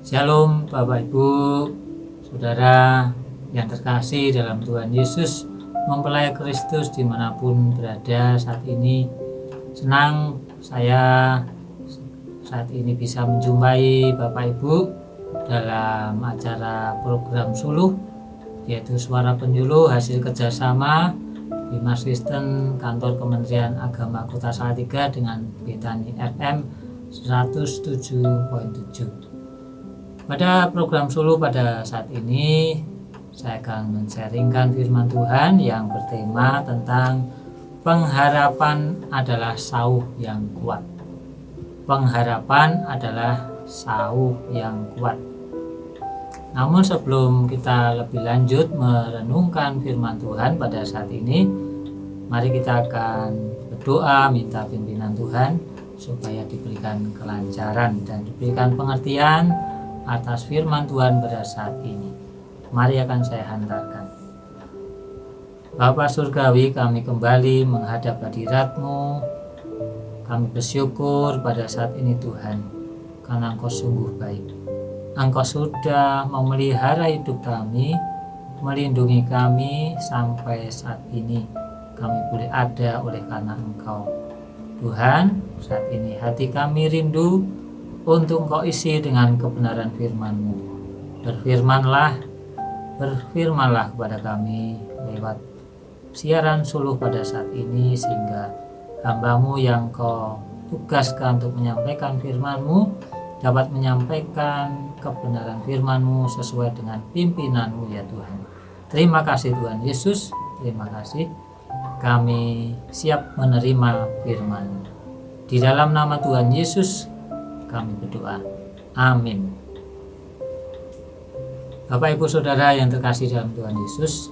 Shalom Bapak Ibu, Saudara yang terkasih dalam Tuhan Yesus, mempelai Kristus dimanapun berada saat ini. Senang saya saat ini bisa menjumpai Bapak Ibu dalam acara program Suluh, yaitu Suara Penyuluh hasil kerjasama Bimas Kristen Kantor Kementerian Agama Kota Salatiga dengan Betani FM 107.7. Pada program Suluh pada saat ini saya akan men-sharingkan firman Tuhan yang bertema tentang pengharapan adalah sauh yang kuat. Pengharapan adalah sauh yang kuat. Namun sebelum kita lebih lanjut merenungkan firman Tuhan pada saat ini, mari kita akan berdoa minta pimpinan Tuhan supaya diberikan kelancaran dan diberikan pengertian atas firman Tuhan pada saat ini. Mari akan saya hantarkan. Bapa Surgawi, kami kembali menghadap hadirat-Mu. Kami bersyukur pada saat ini Tuhan, karena Engkau sungguh baik. Engkau sudah memelihara hidup kami, melindungi kami sampai saat ini. Kami boleh ada oleh karena Engkau. Tuhan, saat ini hati kami rindu untuk Engkau isi dengan kebenaran firman-Mu. Berfirmanlah kepada kami lewat siaran Suluh pada saat ini, sehingga hamba-Mu yang Kau tugaskan untuk menyampaikan firman-Mu dapat menyampaikan kebenaran firman-Mu sesuai dengan pimpinan-Mu ya Tuhan. Terima kasih Tuhan Yesus, terima kasih. Kami siap menerima firman-Mu. Di dalam nama Tuhan Yesus kami berdoa. Amin. Bapak Ibu Saudara yang terkasih dalam Tuhan Yesus,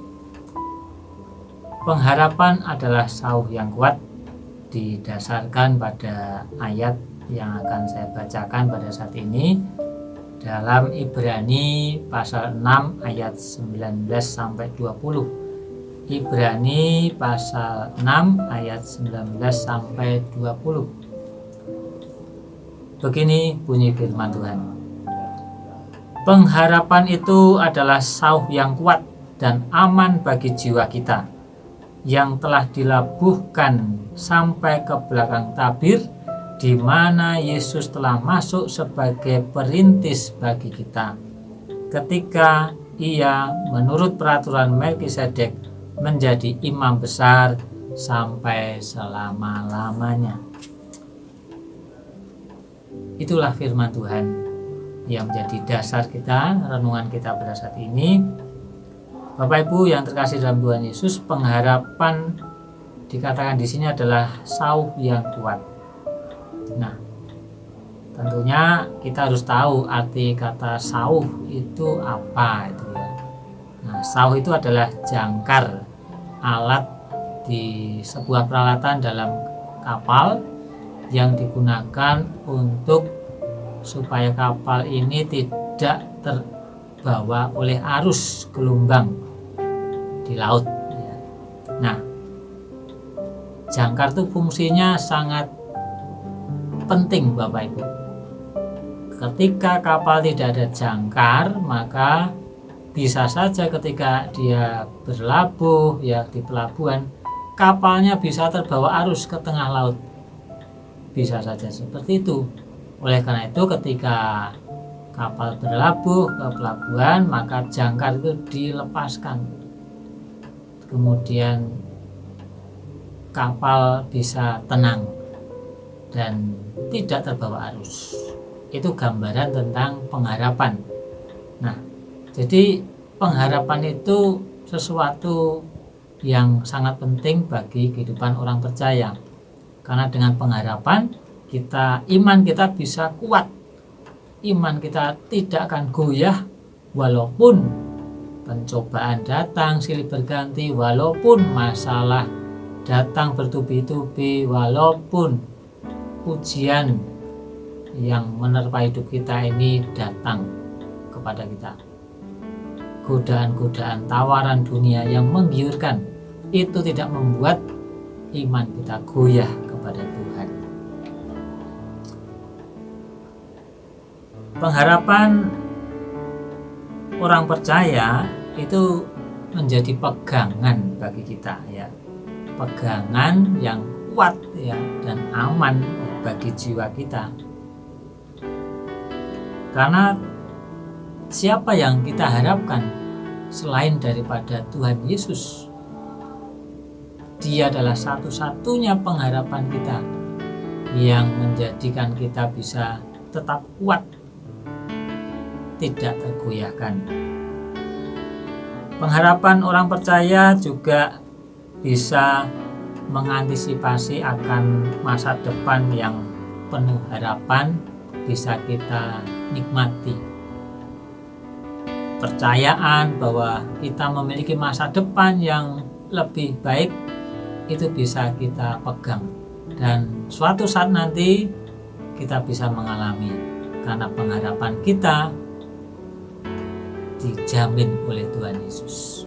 pengharapan adalah sauh yang kuat didasarkan pada ayat yang akan saya bacakan pada saat ini dalam Ibrani pasal 6 ayat 19 sampai 20. Ibrani pasal 6 ayat 19 sampai 20. Begini bunyi firman Tuhan. Pengharapan itu adalah sauh yang kuat dan aman bagi jiwa kita, yang telah dilabuhkan sampai ke belakang tabir, di mana Yesus telah masuk sebagai perintis bagi kita, ketika Ia menurut peraturan Melkisedek menjadi imam besar sampai selama-lamanya. Itulah firman Tuhan yang menjadi dasar kita, renungan kita pada saat ini. Bapak Ibu yang terkasih dalam Tuhan Yesus, pengharapan dikatakan di sini adalah sauh yang kuat. Nah, tentunya kita harus tahu arti kata sauh itu apa itu ya. Nah, sauh itu adalah jangkar, alat di sebuah peralatan dalam kapal yang digunakan untuk supaya kapal ini tidak terbawa oleh arus gelombang di laut. Nah, jangkar itu fungsinya sangat penting Bapak Ibu. Ketika kapal tidak ada jangkar, maka bisa saja ketika dia berlabuh ya di pelabuhan, kapalnya bisa terbawa arus ke tengah laut. Bisa saja seperti itu. Oleh karena itu ketika kapal berlabuh ke pelabuhan, maka jangkar itu dilepaskan. Kemudian kapal bisa tenang dan tidak terbawa arus. Itu gambaran tentang pengharapan. Nah, jadi pengharapan itu sesuatu yang sangat penting bagi kehidupan orang percaya. Karena dengan pengharapan iman kita bisa kuat. Iman kita tidak akan goyah walaupun pencobaan datang silih berganti, walaupun masalah datang bertubi-tubi, walaupun ujian yang menerpa hidup kita ini datang kepada kita. Godaan-godaan, tawaran dunia yang menggiurkan itu tidak membuat iman kita goyah kepada Tuhan. Pengharapan orang percaya itu menjadi pegangan bagi kita, ya, pegangan yang kuat, ya, dan aman bagi jiwa kita. Karena siapa yang kita harapkan selain daripada Tuhan Yesus? Dia adalah satu-satunya pengharapan kita yang menjadikan kita bisa tetap kuat, tidak tergoyahkan. Pengharapan orang percaya juga bisa mengantisipasi akan masa depan yang penuh harapan bisa kita nikmati. Percayaan bahwa kita memiliki masa depan yang lebih baik itu bisa kita pegang, dan suatu saat nanti kita bisa mengalami, karena pengharapan kita dijamin oleh Tuhan Yesus.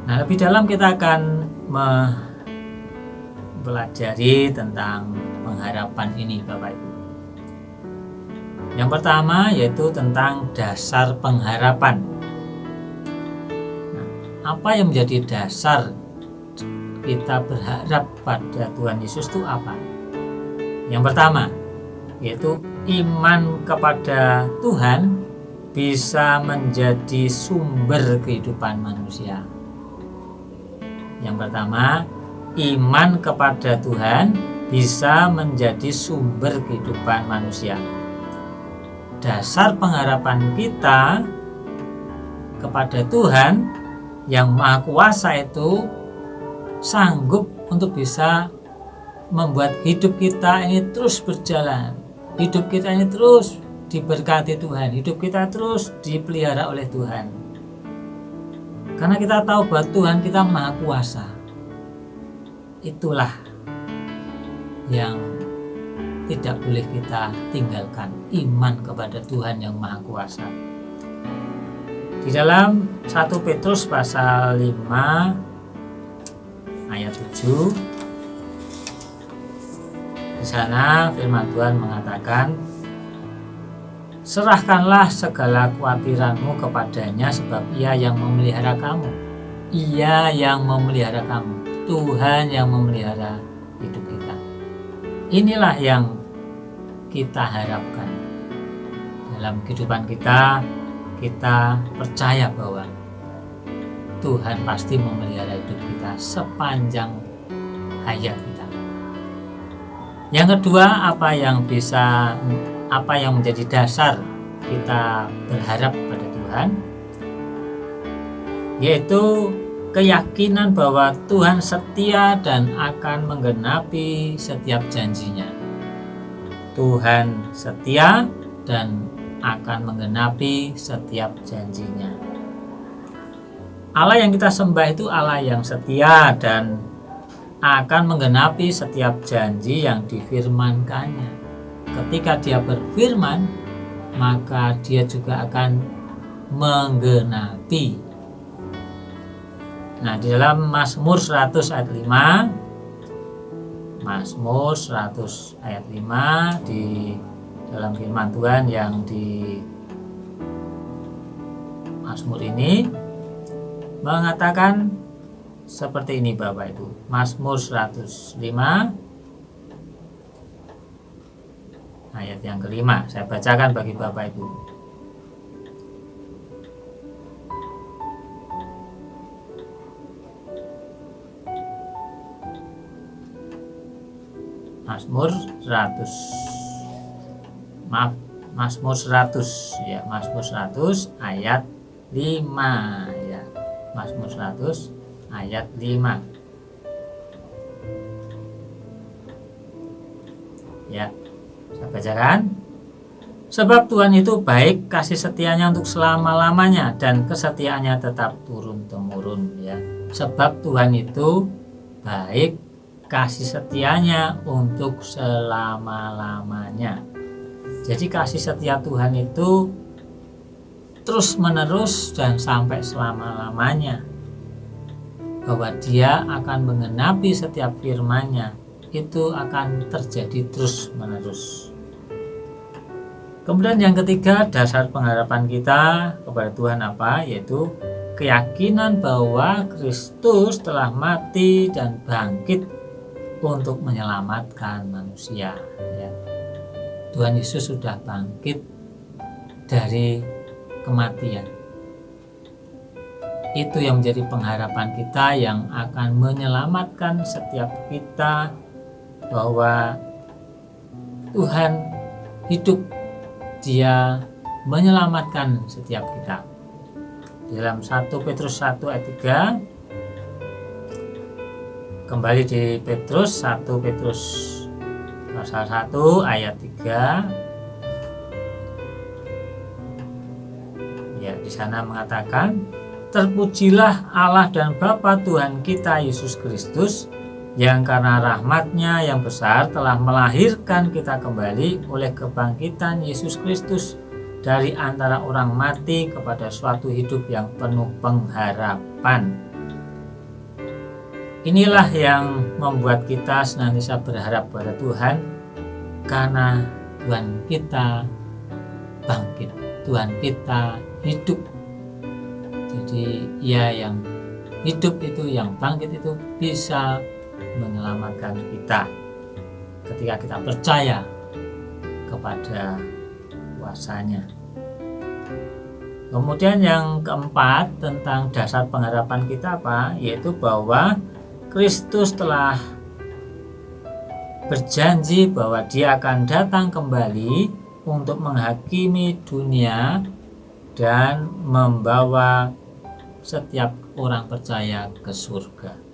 Nah, lebih dalam kita akan mempelajari tentang pengharapan ini, Bapak Ibu. Yang pertama yaitu tentang dasar pengharapan. Nah, apa yang menjadi dasar kita berharap pada Tuhan Yesus itu apa? Yang pertama yaitu iman kepada Tuhan bisa menjadi sumber kehidupan manusia. Yang pertama, iman kepada Tuhan bisa menjadi sumber kehidupan manusia. Dasar pengharapan kita kepada Tuhan yang Maha Kuasa itu sanggup untuk bisa membuat hidup kita ini terus berjalan. Hidup kita ini terus diberkati Tuhan, hidup kita terus dipelihara oleh Tuhan. Karena kita tahu bahwa Tuhan kita Maha Kuasa. Itulah yang tidak boleh kita tinggalkan, iman kepada Tuhan yang Maha Kuasa. Di dalam 1 Petrus pasal 5 ayat 7, di sana firman Tuhan mengatakan, serahkanlah segala kekhawatiranmu kepadanya, sebab Ia yang memelihara kamu. Ia yang memelihara kamu. Tuhan yang memelihara hidup kita. Inilah yang kita harapkan dalam kehidupan kita. Kita percaya bahwa Tuhan pasti memelihara hidup kita sepanjang hayat kita. Yang kedua, apa yang menjadi dasar kita berharap pada Tuhan, yaitu keyakinan bahwa Tuhan setia dan akan menggenapi setiap janjinya. Tuhan setia dan akan menggenapi setiap janjinya. Allah yang kita sembah itu Allah yang setia dan akan menggenapi setiap janji yang difirmankannya. Ketika Dia berfirman, maka Dia juga akan menggenapi. Nah, di dalam Mazmur 100 ayat 5, Mazmur 100 ayat 5 di dalam firman Tuhan yang di Mazmur ini mengatakan seperti ini, Bapak Ibu. Mazmur 105 ayat yang kelima. Saya bacakan bagi Bapak Ibu. Mazmur 100 ayat 5 ya. Mazmur 100 ayat 5. Ya, saya bacakan. Sebab Tuhan itu baik, kasih setianya untuk selama-lamanya, dan kesetiaannya tetap turun-temurun ya. Sebab Tuhan itu baik, kasih setianya untuk selama-lamanya. Jadi kasih setia Tuhan itu terus menerus dan sampai selama-lamanya, bahwa Dia akan menggenapi setiap firman-Nya, itu akan terjadi terus menerus. Kemudian yang ketiga, dasar pengharapan kita kepada Tuhan apa? Yaitu keyakinan bahwa Kristus telah mati dan bangkit untuk menyelamatkan manusia ya. Tuhan Yesus sudah bangkit dari kematian. Itu yang menjadi pengharapan kita, yang akan menyelamatkan setiap kita, bahwa Tuhan hidup, Dia menyelamatkan setiap kita. Dalam 1 Petrus 1 ayat 3, kembali di Petrus, 1 Petrus pasal 1 ayat 3. Ya, di sana mengatakan, terpujilah Allah dan Bapa Tuhan kita Yesus Kristus, yang karena rahmat-Nya yang besar telah melahirkan kita kembali oleh kebangkitan Yesus Kristus dari antara orang mati kepada suatu hidup yang penuh pengharapan. Inilah yang membuat kita senantiasa berharap pada Tuhan, karena Tuhan kita bangkit, Tuhan kita hidup. Jadi Ia yang hidup itu, yang bangkit itu bisa menyelamatkan kita ketika kita percaya kepada kuasa-Nya. Kemudian yang keempat, tentang dasar pengharapan kita apa? Yaitu bahwa Kristus telah berjanji bahwa Dia akan datang kembali untuk menghakimi dunia dan membawa setiap orang percaya ke surga.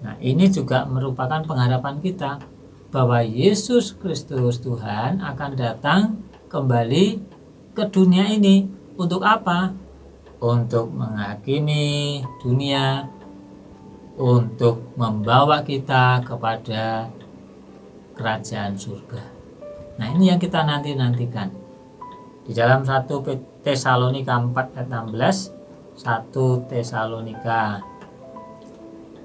Nah, ini juga merupakan pengharapan kita, bahwa Yesus Kristus Tuhan akan datang kembali ke dunia ini. Untuk apa? Untuk menghakimi dunia, untuk membawa kita kepada kerajaan surga. Nah, ini yang kita nantikan. Di dalam 1 Tesalonika 4 ayat 16, 1 Tesalonika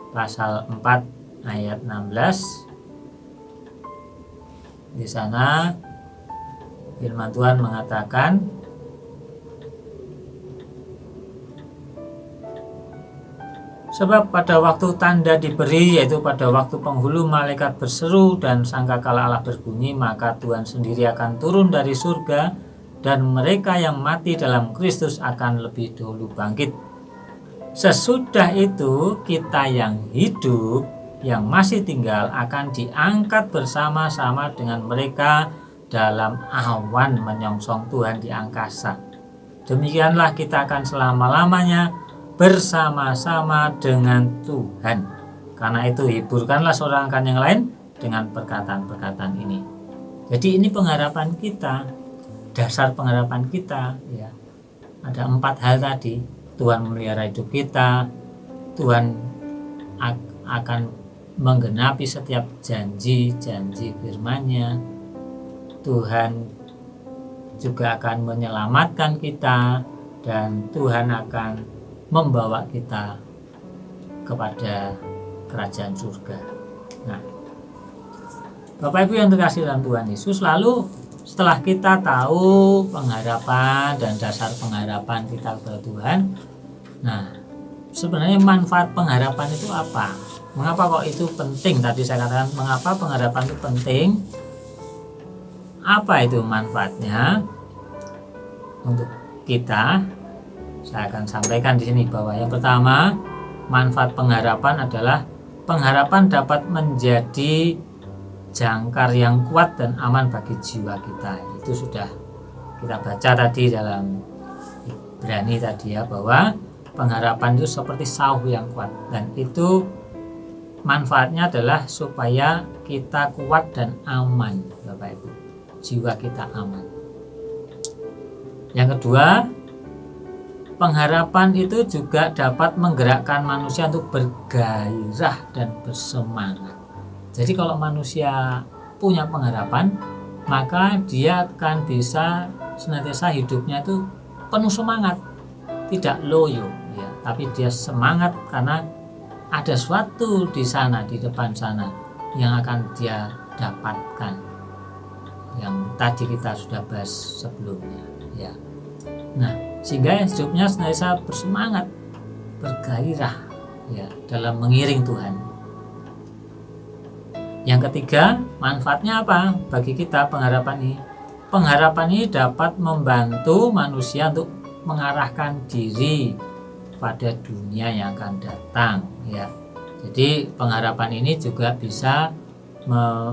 pasal 4 ayat 16, di sana firman Tuhan mengatakan, sebab pada waktu tanda diberi, yaitu pada waktu penghulu malaikat berseru dan sangkakala Allah berbunyi, maka Tuhan sendiri akan turun dari surga, dan mereka yang mati dalam Kristus akan lebih dahulu bangkit. Sesudah itu kita yang hidup, yang masih tinggal, akan diangkat bersama-sama dengan mereka dalam awan menyongsong Tuhan di angkasa. Demikianlah kita akan selama-lamanya bersama-sama dengan Tuhan. Karena itu hiburkanlah seorang akan yang lain dengan perkataan-perkataan ini. Jadi ini pengharapan kita, dasar pengharapan kita ya. Ada 4 hal tadi. Tuhan memelihara hidup kita, Tuhan akan menggenapi setiap janji-janji firman-Nya, Tuhan juga akan menyelamatkan kita, dan Tuhan akan membawa kita kepada kerajaan surga. Nah, Bapak Ibu yang terkasih dalam Tuhan Yesus, lalu setelah kita tahu pengharapan dan dasar pengharapan kita kepada Tuhan, nah sebenarnya manfaat pengharapan itu apa? Mengapa kok itu penting? Tadi saya katakan mengapa pengharapan itu penting. Apa itu manfaatnya untuk kita? Saya akan sampaikan di sini bahwa yang pertama, manfaat pengharapan adalah pengharapan dapat menjadi jangkar yang kuat dan aman bagi jiwa kita. Itu sudah kita baca tadi dalam berani tadi ya, bahwa pengharapan itu seperti sauh yang kuat, dan itu manfaatnya adalah supaya kita kuat dan aman, Bapak Ibu, jiwa kita aman. Yang kedua, pengharapan itu juga dapat menggerakkan manusia untuk bergairah dan bersemangat. Jadi kalau manusia punya pengharapan, maka dia akan bisa senantiasa hidupnya itu penuh semangat, tidak loyo ya, tapi dia semangat karena ada sesuatu di sana, di depan sana yang akan dia dapatkan, yang tadi kita sudah bahas sebelumnya ya. Nah, sehingga hidupnya senantiasa bersemangat, bergairah ya dalam mengiring Tuhan. Yang ketiga, manfaatnya apa bagi kita pengharapan ini? Pengharapan ini dapat membantu manusia untuk mengarahkan diri pada dunia yang akan datang ya. Jadi pengharapan ini juga bisa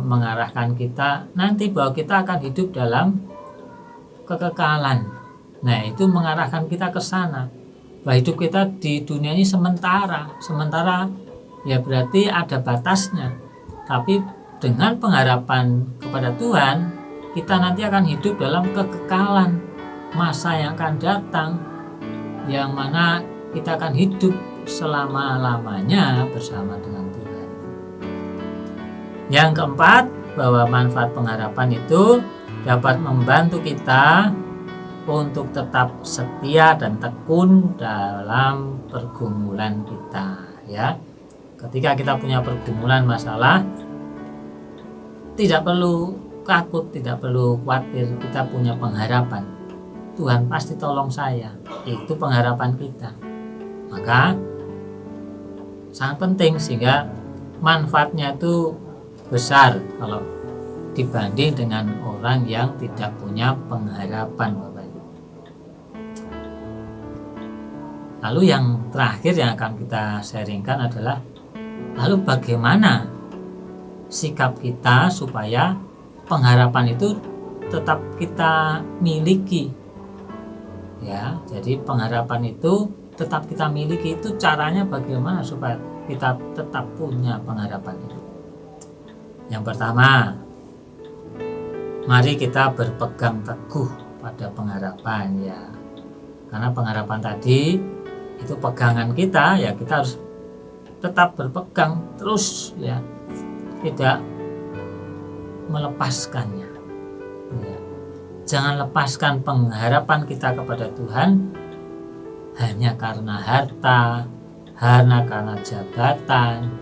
mengarahkan kita nanti bahwa kita akan hidup dalam kekekalan. Nah, itu mengarahkan kita ke sana. Bahwa hidup kita di dunia ini sementara ya berarti ada batasnya. Tapi dengan pengharapan kepada Tuhan, kita nanti akan hidup dalam kekekalan masa yang akan datang, yang mana kita akan hidup selama-lamanya bersama dengan Tuhan. Yang keempat, bahwa manfaat pengharapan itu dapat membantu kita untuk tetap setia dan tekun dalam pergumulan kita ya. Ketika kita punya pergumulan masalah, tidak perlu takut, tidak perlu khawatir, kita punya pengharapan. Tuhan pasti tolong saya, itu pengharapan kita. Maka sangat penting, sehingga manfaatnya itu besar kalau dibanding dengan orang yang tidak punya pengharapan, Bapak Ibu. Lalu yang terakhir yang akan kita sharingkan adalah, lalu bagaimana sikap kita supaya pengharapan itu tetap kita miliki ya. Jadi pengharapan itu tetap kita miliki, itu caranya bagaimana supaya kita tetap punya pengharapan itu. Yang pertama, mari kita berpegang teguh pada pengharapan ya. Karena pengharapan tadi itu pegangan kita ya, kita harus tetap berpegang terus ya, tidak melepaskannya ya. Jangan lepaskan pengharapan kita kepada Tuhan hanya karena harta, hanya karena jabatan,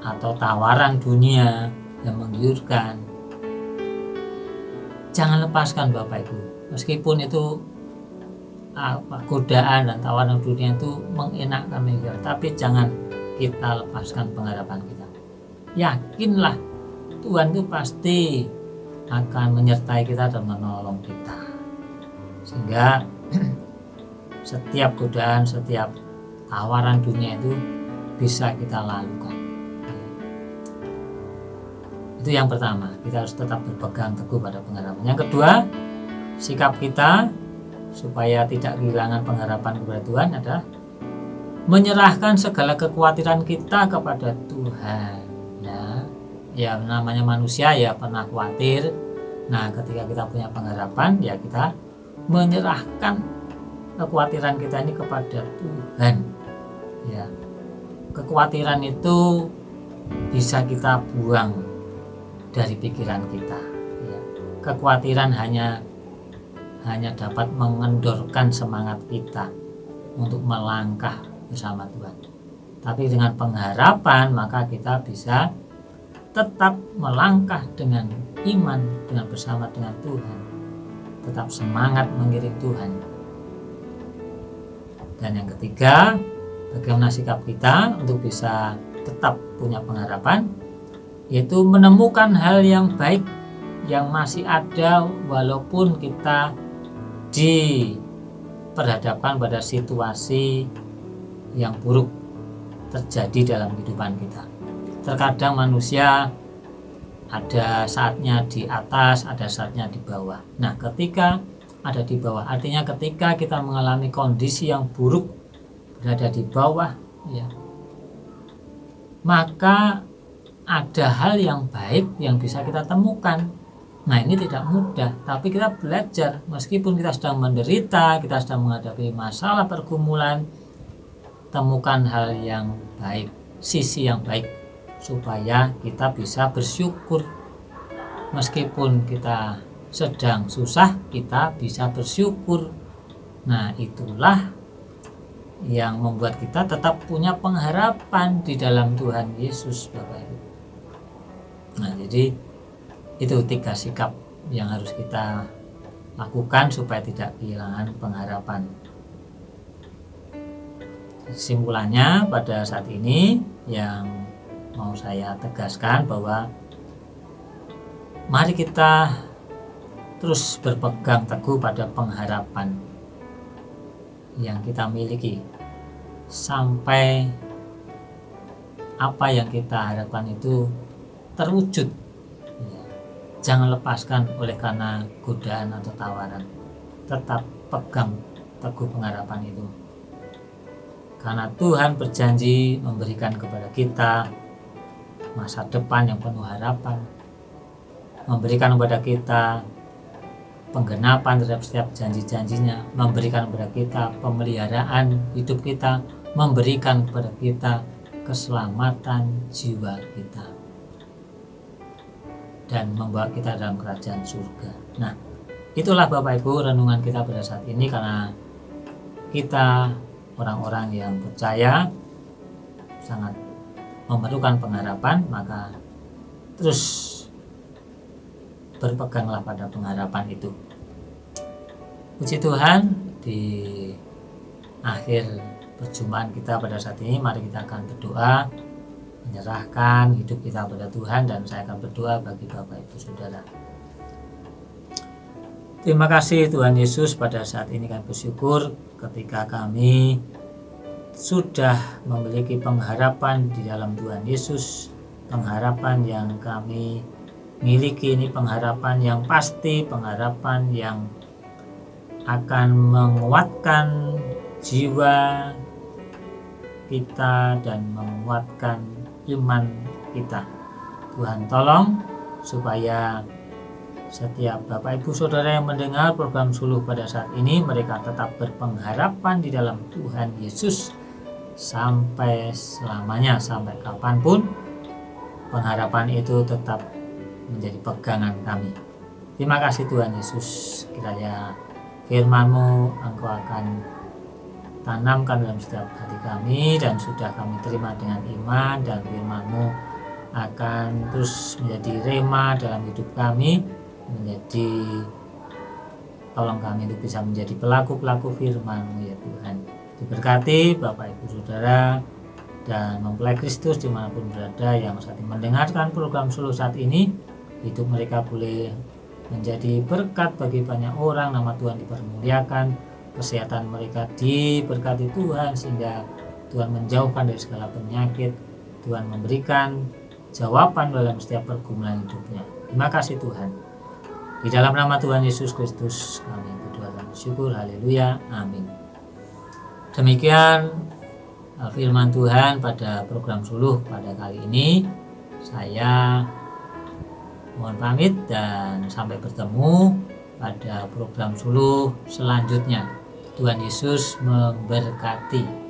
atau tawaran dunia yang menggiurkan. Jangan lepaskan Bapak Ibu, meskipun itu godaan dan tawaran dunia itu mengenakkan, tapi jangan kita lepaskan pengharapan kita. Yakinlah Tuhan itu pasti akan menyertai kita dan menolong kita, sehingga setiap godaan, setiap tawaran dunia itu bisa kita lalukan. Itu yang pertama, kita harus tetap berpegang teguh pada pengharapan. Yang kedua, sikap kita supaya tidak kehilangan pengharapan kepada Tuhan adalah menyerahkan segala kekhawatiran kita kepada Tuhan. Ya namanya manusia ya pernah khawatir. Nah, ketika kita punya pengharapan ya kita menyerahkan kekhawatiran kita ini kepada Tuhan ya. Kekhawatiran itu bisa kita buang dari pikiran kita ya. Kekhawatiran hanya dapat mengendorkan semangat kita untuk melangkah bersama Tuhan. Tapi dengan pengharapan maka kita bisa tetap melangkah dengan iman, dengan bersama dengan Tuhan, tetap semangat mengiring Tuhan. Dan yang ketiga, bagaimana sikap kita untuk bisa tetap punya pengharapan, yaitu menemukan hal yang baik yang masih ada walaupun kita diperhadapkan pada situasi yang buruk terjadi dalam kehidupan kita. Terkadang manusia ada saatnya di atas, ada saatnya di bawah. Nah, ketika ada di bawah. Artinya ketika kita mengalami kondisi yang buruk, berada di bawah, ya, maka ada hal yang baik yang bisa kita temukan. Nah, ini tidak mudah, tapi kita belajar meskipun kita sedang menderita, kita sedang menghadapi masalah pergumulan, temukan hal yang baik, sisi yang baik, supaya kita bisa bersyukur. Meskipun kita sedang susah, kita bisa bersyukur. Nah, itulah yang membuat kita tetap punya pengharapan di dalam Tuhan Yesus, Bapak Ibu. Nah, jadi itu 3 sikap yang harus kita lakukan supaya tidak kehilangan pengharapan. Kesimpulannya pada saat ini yang mau saya tegaskan bahwa mari kita terus berpegang teguh pada pengharapan yang kita miliki sampai apa yang kita harapkan itu terwujud. Jangan lepaskan oleh karena godaan atau tawaran. Tetap pegang teguh pengharapan itu. Karena Tuhan berjanji memberikan kepada kita masa depan yang penuh harapan. Memberikan kepada kita penggenapan terhadap setiap janji-janjinya. Memberikan kepada kita pemeliharaan hidup kita. Memberikan kepada kita keselamatan jiwa kita. Dan membawa kita dalam kerajaan surga. Nah, itulah Bapak Ibu renungan kita pada saat ini, karena kita orang-orang yang percaya sangat memerlukan pengharapan, maka terus berpeganglah pada pengharapan itu. Puji Tuhan, di akhir perjumpaan kita pada saat ini, mari kita akan berdoa, menyerahkan hidup kita pada Tuhan, dan saya akan berdoa bagi Bapak Ibu Saudara. Terima kasih Tuhan Yesus, pada saat ini kami bersyukur ketika kami sudah memiliki pengharapan di dalam Tuhan Yesus. Pengharapan yang kami miliki ini pengharapan yang pasti, pengharapan yang akan menguatkan jiwa kita dan menguatkan iman kita. Tuhan tolong supaya setiap Bapak Ibu Saudara yang mendengar program Suluh pada saat ini, mereka tetap berpengharapan di dalam Tuhan Yesus sampai selamanya, sampai kapanpun pengharapan itu tetap menjadi pegangan kami. Terima kasih Tuhan Yesus, kiranya firman-Mu Engkau akan tanamkan dalam setiap hati kami, dan sudah kami terima dengan iman, dan firman-Mu akan terus menjadi rema dalam hidup kami, menjadi tolong kami untuk bisa menjadi pelaku-pelaku firman-Mu ya Tuhan. Diberkati Bapak Ibu Saudara dan mempelai Kristus dimanapun berada yang saat ini mendengarkan program Suluh saat ini, hidup mereka boleh menjadi berkat bagi banyak orang, nama Tuhan dipermuliakan, kesehatan mereka diberkati Tuhan, sehingga Tuhan menjauhkan dari segala penyakit. Tuhan memberikan jawaban dalam setiap pergumulan hidupnya. Terima kasih Tuhan. Di dalam nama Tuhan Yesus Kristus kami berdoa dan bersyukur. Haleluya. Amin. Demikian firman Tuhan pada program Suluh pada kali ini. Saya mohon pamit dan sampai bertemu pada program Suluh selanjutnya. Tuhan Yesus memberkati.